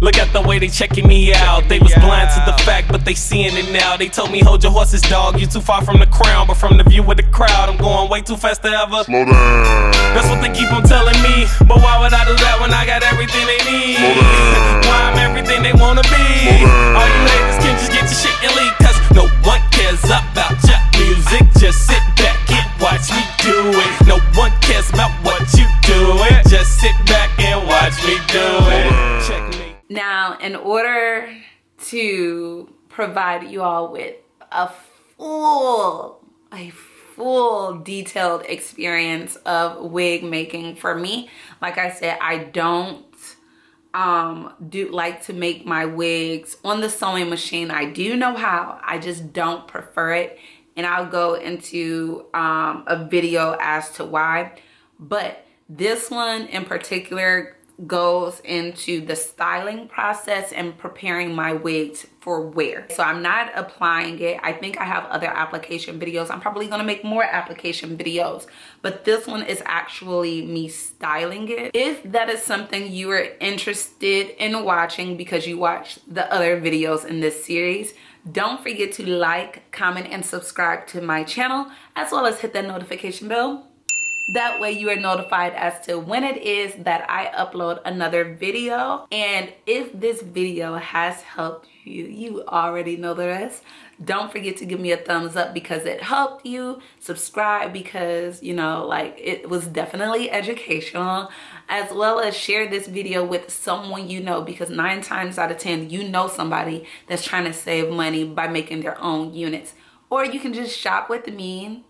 Look at the way they checking me out. They was blind to the fact, but they seeing it now. They told me hold your horses, dog, you too far from the crown. But from the view of the crowd, I'm going way too fast to ever slow down. That's what they keep on telling me. But why would I do that when I got everything they need? Why I'm everything they wanna be? All you haters can just get your shit and leave, cause no one cares about your music. Just sit back and watch me do it. No one cares about what you doing. Just sit back and watch me do it. Check me. Now, in order to provide you all with a full detailed experience of wig making for me, like I said, I don't like to make my wigs on the sewing machine. I do know how, I just don't prefer it, and I'll go into a video as to why. But this one in particular goes into the styling process and preparing my wigs for wear. So I'm not applying it. I think I have other application videos. I'm probably going to make more application videos, but this one is actually me styling it. If that is something you are interested in watching because you watched the other videos in this series, don't forget to like, comment, and subscribe to my channel, as well as hit that notification bell. That way you are notified as to when it is that I upload another video. And if this video has helped you, you already know the rest. Don't forget to give me a thumbs up because it helped you. Subscribe because, you know, like, it was definitely educational. As well as share this video with someone you know, because 9 times out of 10 you know somebody that's trying to save money by making their own units. Or you can just shop with me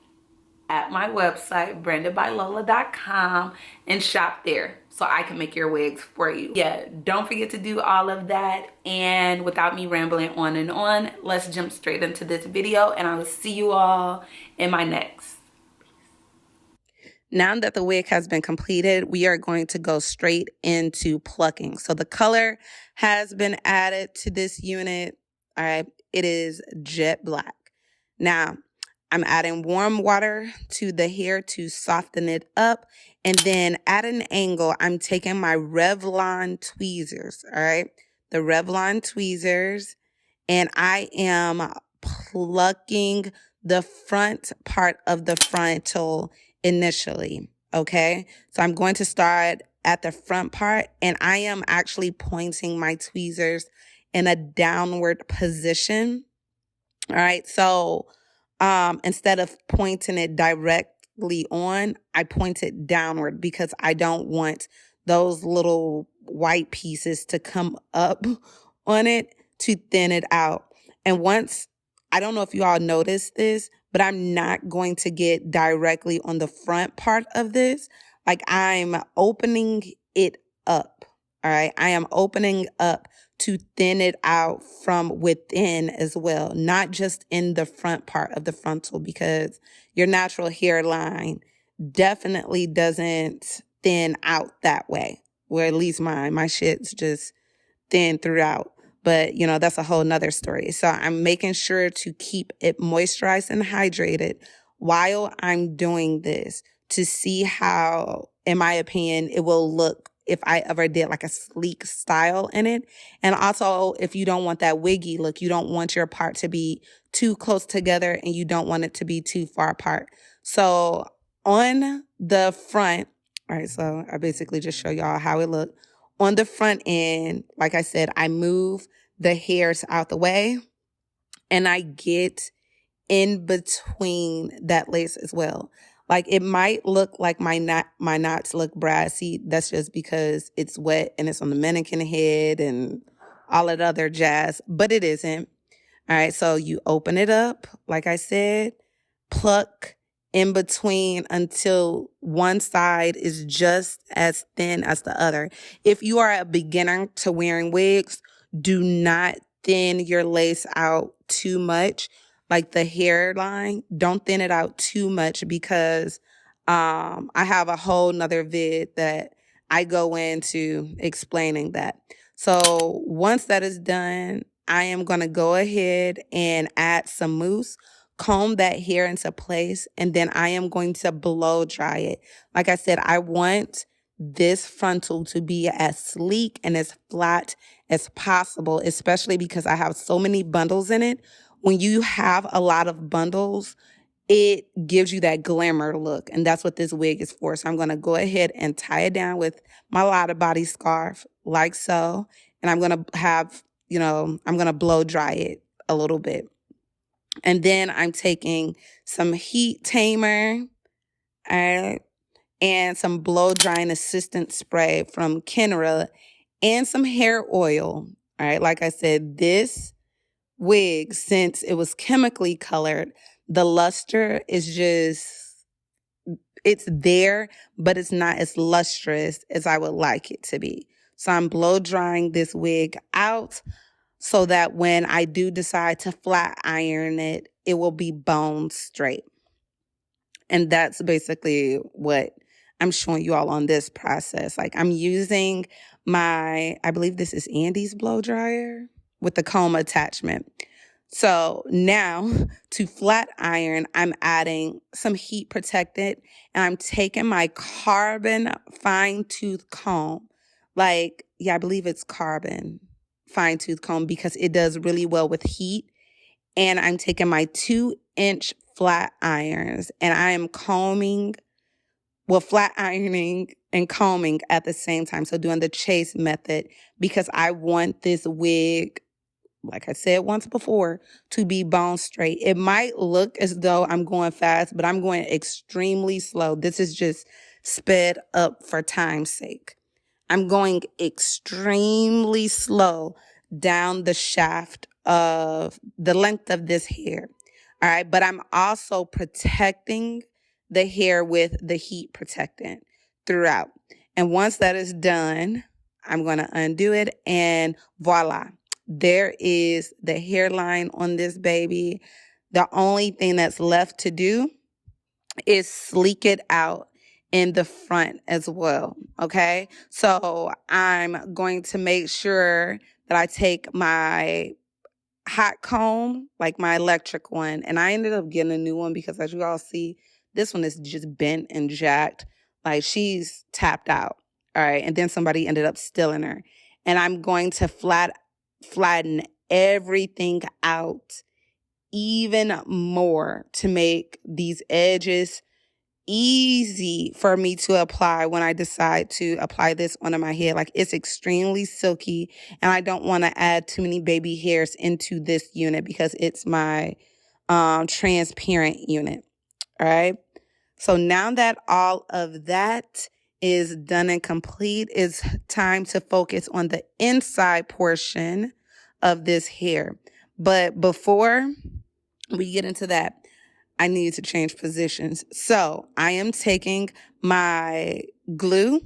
at my website, brandedbylola.com, and shop there so I can make your wigs for you. Yeah, don't forget to do all of that. And without me rambling on and on, let's jump straight into this video, and I will see you all in my next. Now that the wig has been completed, we are going to go straight into plucking. So the color has been added to this unit. All right, it is jet black. Now, I'm adding warm water to the hair to soften it up. And then at an angle, I'm taking my Revlon tweezers, all right? The Revlon tweezers. And I am plucking the front part of the frontal initially, okay? So I'm going to start at the front part, and I am actually pointing my tweezers in a downward position, all right? So instead of pointing it directly on, I point it downward because I don't want those little white pieces to come up on it to thin it out. And once, I don't know if you all noticed this, but I'm not going to get directly on the front part of this. Like, I'm opening it up, all right? I am opening up to thin it out from within as well, not just in the front part of the frontal, because your natural hairline definitely doesn't thin out that way. Or at least my shit's just thin throughout. But, you know, that's a whole nother story. So I'm making sure to keep it moisturized and hydrated while I'm doing this to see how, in my opinion, it will look if I ever did like a sleek style in it. And also, if you don't want that wiggy look, you don't want your part to be too close together and you don't want it to be too far apart. So on the front, all right, so I basically just show y'all how it looked. On the front end, like I said, I move the hairs out the way and I get in between that lace as well. Like, it might look like my knots look brassy. That's just because it's wet and it's on the mannequin head and all that other jazz, but it isn't. All right, so you open it up, like I said, pluck in between until one side is just as thin as the other. If you are a beginner to wearing wigs, do not thin your lace out too much. Like the hairline, don't thin it out too much because I have a whole nother vid that I go into explaining that. So once that is done, I am going to go ahead and add some mousse, comb that hair into place, and then I am going to blow dry it. Like I said, I want this frontal to be as sleek and as flat as possible, especially because I have so many bundles in it. When you have a lot of bundles, it gives you that glamour look, and that's what this wig is for. So I'm going to go ahead and tie it down with my Lotta body scarf like so, and I'm going to have, I'm going to blow dry it a little bit. And then I'm taking some heat tamer, all right, and some blow drying assistant spray from Kenra and some hair oil. All right, like I said, this wig, since it was chemically colored, the luster is it's there, but it's not as lustrous as I would like it to be. So I'm blow drying this wig out so that when I do decide to flat iron it, it will be bone straight. And that's basically what I'm showing you all on this process. Like, I'm using I believe this is Andy's blow dryer with the comb attachment. So now to flat iron, I'm adding some heat protectant, and I'm taking my carbon fine tooth comb. I believe it's carbon fine tooth comb because it does really well with heat. And I'm taking my 2-inch flat irons, and I am flat ironing and combing at the same time. So doing the chase method, because I want this wig, like I said once before, to be bone straight. It might look as though I'm going fast, but I'm going extremely slow. This is just sped up for time's sake. I'm going extremely slow down the shaft of the length of this hair. All right. But I'm also protecting the hair with the heat protectant throughout. And once that is done, I'm going to undo it, and voila. There is the hairline on this baby. The only thing that's left to do is sleek it out in the front as well. Okay. So I'm going to make sure that I take my hot comb, like my electric one, and I ended up getting a new one because, as you all see, this one is just bent and jacked. Like, she's tapped out. All right. And then somebody ended up stealing her. And I'm going to flatten everything out even more to make these edges easy for me to apply when I decide to apply this onto my head. Like, it's extremely silky, and I don't want to add too many baby hairs into this unit because it's my transparent unit. All right. So now that all of that is done and complete, it's time to focus on the inside portion of this hair. But before we get into that, I need to change positions. So I am taking my glue.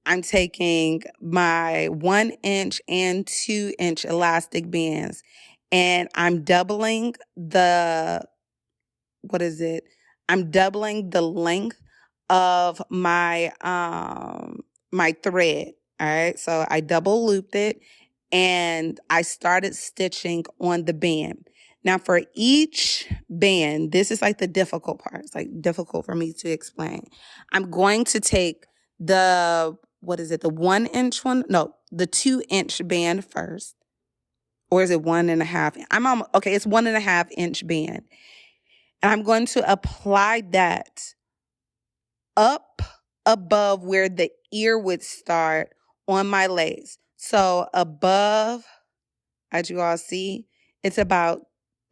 I'm taking my 1-inch and 2-inch elastic bands, and I'm doubling I'm doubling the length of my my thread. All right. So I double looped it, and I started stitching on the band. Now, for each band, this is like the difficult part. It's like difficult for me to explain. I'm going to take the 1-inch one? No, the 2-inch band first. Or is it 1.5? Okay, it's 1.5-inch band. And I'm going to apply that up above where the ear would start on my lace. So above, as you all see, it's about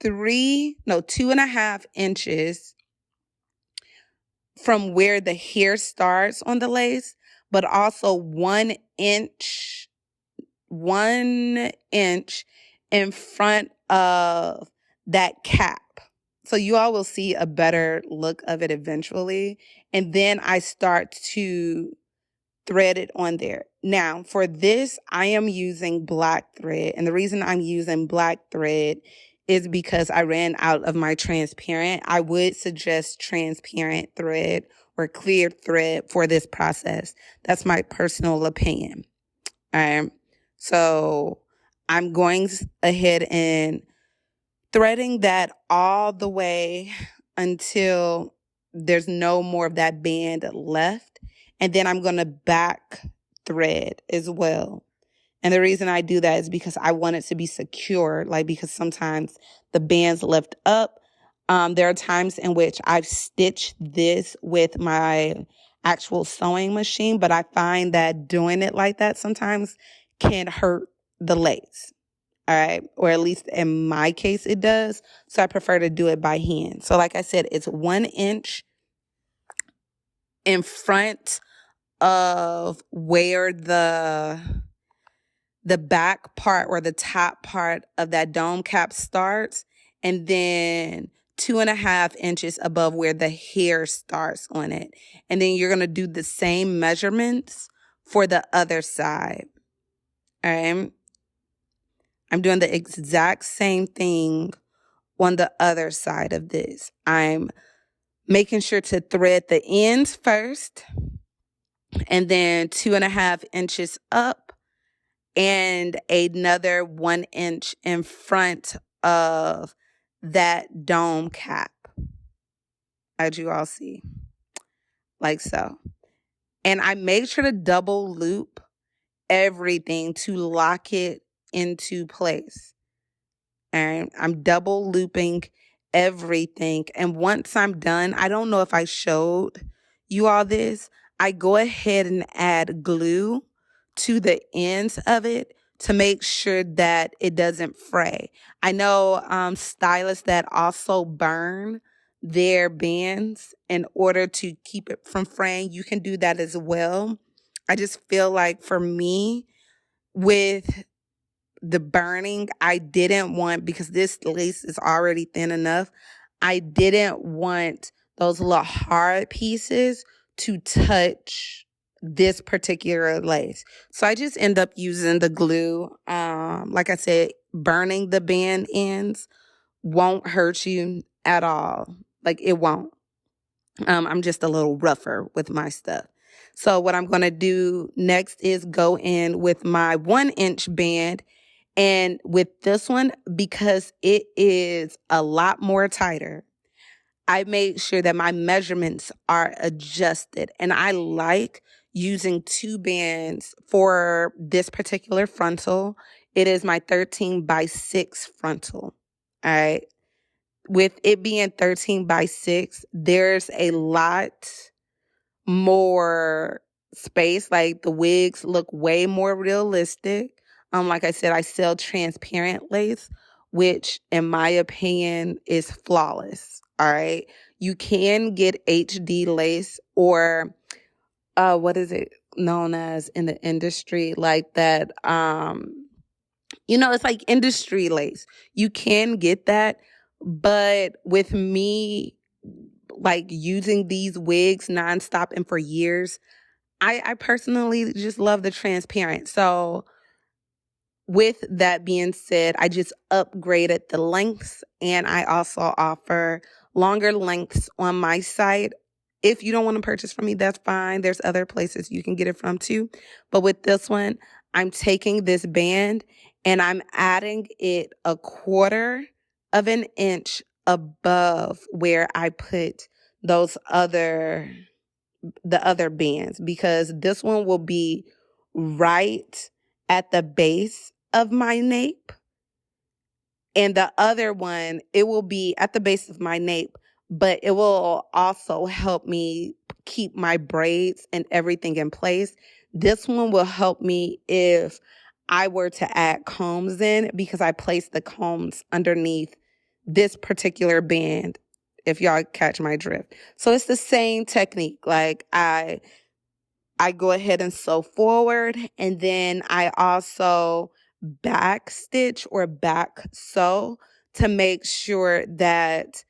2.5 inches from where the hair starts on the lace, but also 1 inch in front of that cap. So you all will see a better look of it eventually. And then I start to thread it on there. Now, for this, I am using black thread. And the reason I'm using black thread is because I ran out of my transparent. I would suggest transparent thread or clear thread for this process. That's my personal opinion. All right. So I'm going ahead and threading that all the way until there's no more of that band left. And then I'm going to back thread as well. And the reason I do that is because I want it to be secure, like because sometimes the bands lift up. There are times in which I've stitched this with my actual sewing machine, but I find that doing it like that sometimes can hurt the lace. All right. Or at least in my case, it does. So I prefer to do it by hand. So like I said, it's 1 inch in front of where the back part or the top part of that dome cap starts, and then 2.5 inches above where the hair starts on it. And then you're going to do the same measurements for the other side. All right. I'm doing the exact same thing on the other side of this. I'm making sure to thread the ends first, and then 2.5 inches up, and another 1 inch in front of that dome cap, as you all see, like so. And I make sure to double loop everything to lock it into place. And I'm double looping everything. And once I'm done, I don't know if I showed you all this, I go ahead and add glue to the ends of it to make sure that it doesn't fray. I know stylists that also burn their bands in order to keep it from fraying. You can do that as well. I just feel like for me, with the burning, I didn't want, because this lace is already thin enough, I didn't want those little hard pieces to touch this particular lace. So I just end up using the glue. Like I said, burning the band ends won't hurt you at all. Like, it won't. I'm just a little rougher with my stuff. So what I'm going to do next is go in with my 1 inch band. And with this one, because it is a lot more tighter, I made sure that my measurements are adjusted. And I like using 2 bands for this particular frontal. It is my 13x6 frontal. All right. With it being 13x6, there's a lot more space. Like, the wigs look way more realistic. Like I said, I sell transparent lace, which in my opinion is flawless. All right. You can get HD lace, or what is it known as in the industry? Like that, it's like industry lace. You can get that. But with me, like, using these wigs nonstop and for years, I personally just love the transparent. So with that being said, I just upgraded the lengths, and I also offer longer lengths on my site. If you don't want to purchase from me, that's fine. There's other places you can get it from too. But with this one, I'm taking this band and I'm adding it 1/4 of an inch above where I put the other bands, because this one will be right at the base of my nape, and the other one, it will be at the base of my nape, but it will also help me keep my braids and everything in place. This one will help me if I were to add combs in, because I place the combs underneath this particular band, if y'all catch my drift. So it's the same technique. Like, I go ahead and sew forward, and then I also back stitch or back sew to make sure that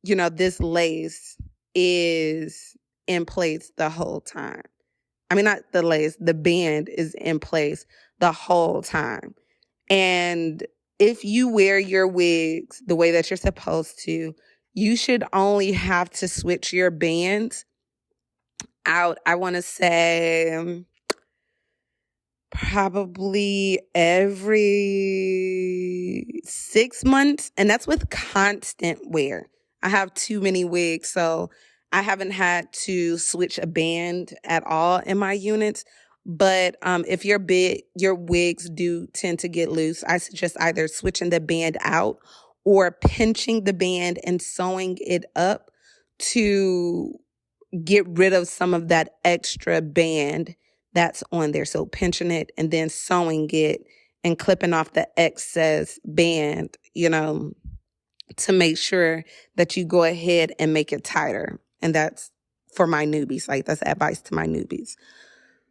this lace is in place the whole time. I mean, not the lace, the band is in place the whole time. And if you wear your wigs the way that you're supposed to, you should only have to switch your bands out, I want to say, probably every 6 months. And that's with constant wear. I have too many wigs, so I haven't had to switch a band at all in my units. But if your wigs do tend to get loose, I suggest either switching the band out or pinching the band and sewing it up to get rid of some of that extra band that's on there. So pinching it and then sewing it and clipping off the excess band, to make sure that you go ahead and make it tighter. And that's for my newbies. Like, that's advice to my newbies.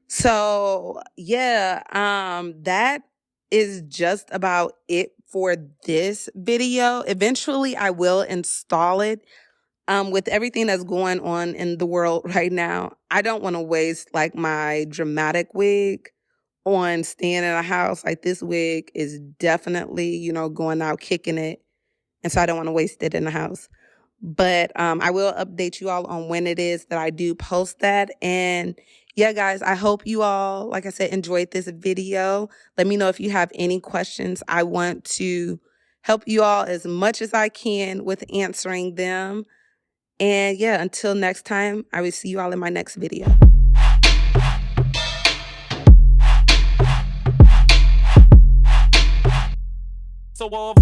So yeah, that is just about it for this video. Eventually I will install it. With everything that's going on in the world right now, I don't want to waste like my dramatic wig on staying in a house. Like, this wig is definitely, going out kicking it. And so I don't want to waste it in the house. But I will update you all on when it is that I do post that. And yeah, guys, I hope you all, like I said, enjoyed this video. Let me know if you have any questions. I want to help you all as much as I can with answering them. And yeah, until next time, I will see you all in my next video. So,